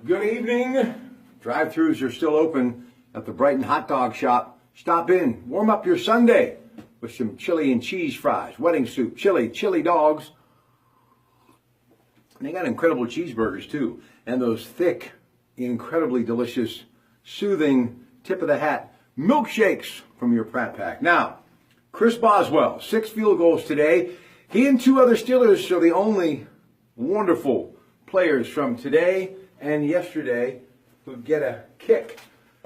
Good evening. Drive-thrus are still open at the Brighton Hot Dog Shop. Stop in, warm up your Sunday with some chili and cheese fries, wedding soup, chili dogs. And they got incredible cheeseburgers too. And those thick, incredibly delicious, soothing, tip of the hat milkshakes from your Pratte Pack. Now, Chris Boswell, 6 field goals today. He and 2 other Steelers are the only wonderful players from today and yesterday who get a kick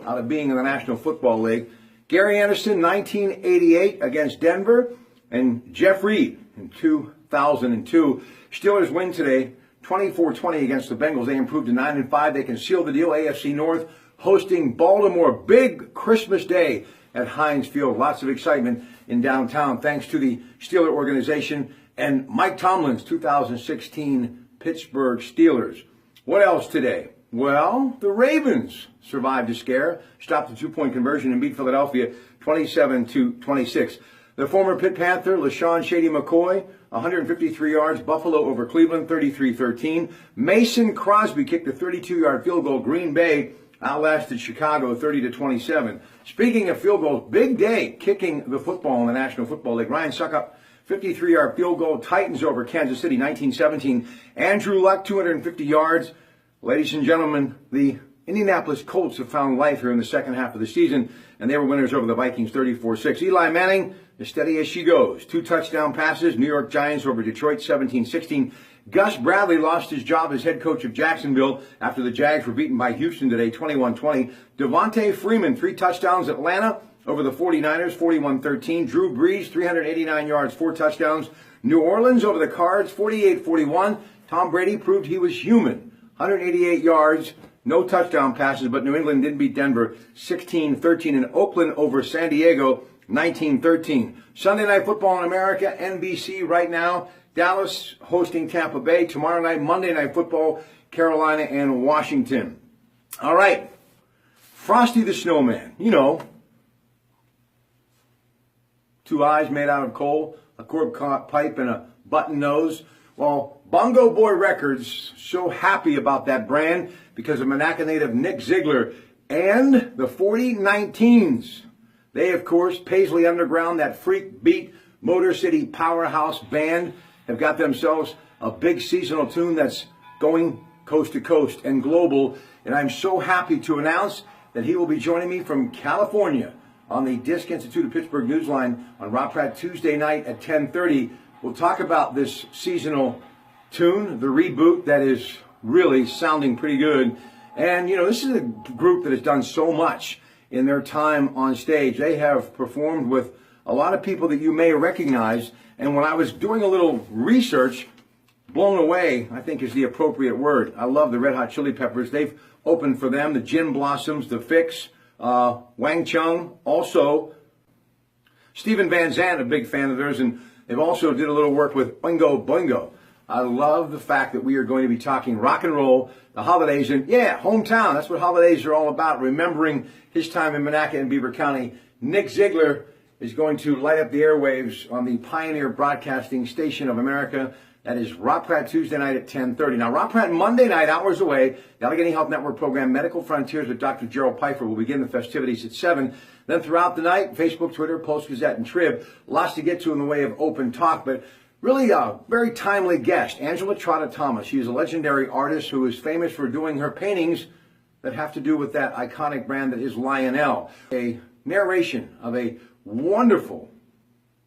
out of being in the National Football League. Gary Anderson, 1988 against Denver, and Jeff Reed in 2002. Steelers win today, 24-20 against the Bengals. They improved to 9-5. They can seal the deal. AFC North hosting Baltimore. Big Christmas Day at Heinz Field. Lots of excitement in downtown thanks to the Steeler organization and Mike Tomlin's 2016 Pittsburgh Steelers. What else today? Well, the Ravens survived a scare, stopped the 2-point conversion and beat Philadelphia 27-26. The former Pitt Panther, LaShawn Shady McCoy, 153 yards, Buffalo over Cleveland 33-13. Mason Crosby kicked a 32-yard field goal. Green Bay outlasted Chicago 30-27. Speaking of field goals, big day kicking the football in the National Football League. Ryan Suckup, 53-yard field goal. Titans over Kansas City 19-17. Andrew Luck, 250 yards. Ladies and gentlemen, the Indianapolis Colts have found life here in the second half of the season, and they were winners over the Vikings 34-6. Eli Manning, as steady as she goes. 2 touchdown passes. New York Giants over Detroit 17-16. Gus Bradley lost his job as head coach of Jacksonville after the Jags were beaten by Houston today 21-20. Devontae Freeman, 3 touchdowns. Atlanta over the 49ers 41-13. Drew Brees, 389 yards, 4 touchdowns. New Orleans over the Cards 48-41. Tom Brady proved he was human. 188 yards, no touchdown passes, but New England didn't beat Denver 16-13. And Oakland over San Diego 19-13. Sunday Night Football in America, NBC right now. Dallas hosting Tampa Bay. Tomorrow night, Monday Night Football, Carolina and Washington. All right. Frosty the Snowman. You know, 2 eyes made out of coal, a cork pipe, and a button nose. Well, Bongo Boy Records so happy about that brand because of Monaca native Nick Ziegler and the 4019s. They, of course, Paisley Underground, that freak beat Motor City powerhouse band, have got themselves a big seasonal tune that's going coast to coast and global. And I'm so happy to announce that he will be joining me from California on the Disc Institute of Pittsburgh Newsline on Rob Pratte Tuesday night at 10:30. We'll talk about this seasonal tune, the reboot that is really sounding pretty good. And, you know, this is a group that has done so much in their time on stage. They have performed with a lot of people that you may recognize. And when I was doing a little research, blown away, I think is the appropriate word. I love the Red Hot Chili Peppers. They've opened for them, the Gin Blossoms, the Fix, Wang Chung, also Stephen Van Zandt, a big fan of theirs, and they've also did a little work with Oingo Boingo. I love the fact that we are going to be talking rock and roll, the holidays, and yeah, hometown. That's what holidays are all about, remembering his time in Monaca and Beaver County. Nick Ziegler is going to light up the airwaves on the Pioneer Broadcasting Station of America. That is Rob Pratte Tuesday night at 10:30. Now, Rob Pratte Monday night, hours away, the Allegheny Health Network program Medical Frontiers with Dr. Gerald Pfeiffer will begin the festivities at 7. Then throughout the night, Facebook, Twitter, Post-Gazette, and Trib. Lots to get to in the way of open talk, but really a very timely guest, Angela Trotta Thomas. She is a legendary artist who is famous for doing her paintings that have to do with that iconic brand that is Lionel. A narration of a wonderful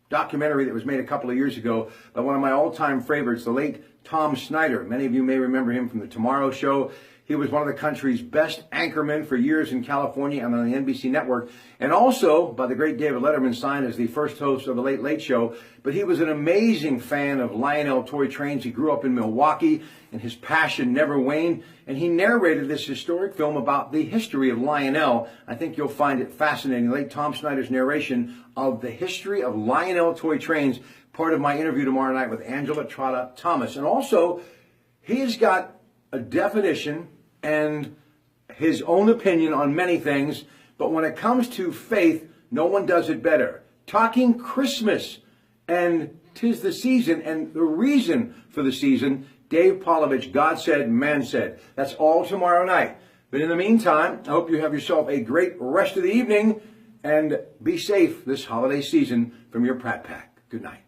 documentary that was made a couple of years ago by one of my all-time favorites, the late Tom Snyder. Many of you may remember him from The Tomorrow Show. He was one of the country's best anchormen for years in California and on the NBC network, and also by the great David Letterman, signed as the first host of The Late Late Show. But he was an amazing fan of Lionel toy trains. He grew up in Milwaukee, and his passion never waned. And he narrated this historic film about the history of Lionel. I think you'll find it fascinating. Late Tom Snyder's narration of the history of Lionel toy trains, part of my interview tomorrow night with Angela Trotta Thomas. And also, he's got a definition and his own opinion on many things, but when it comes to faith, no one does it better. Talking Christmas and 'tis the season and the reason for the season, Dave Polovich, God Said, Man Said. That's all tomorrow night. But in the meantime, I hope you have yourself a great rest of the evening and be safe this holiday season from your Pratte Pack. Good night.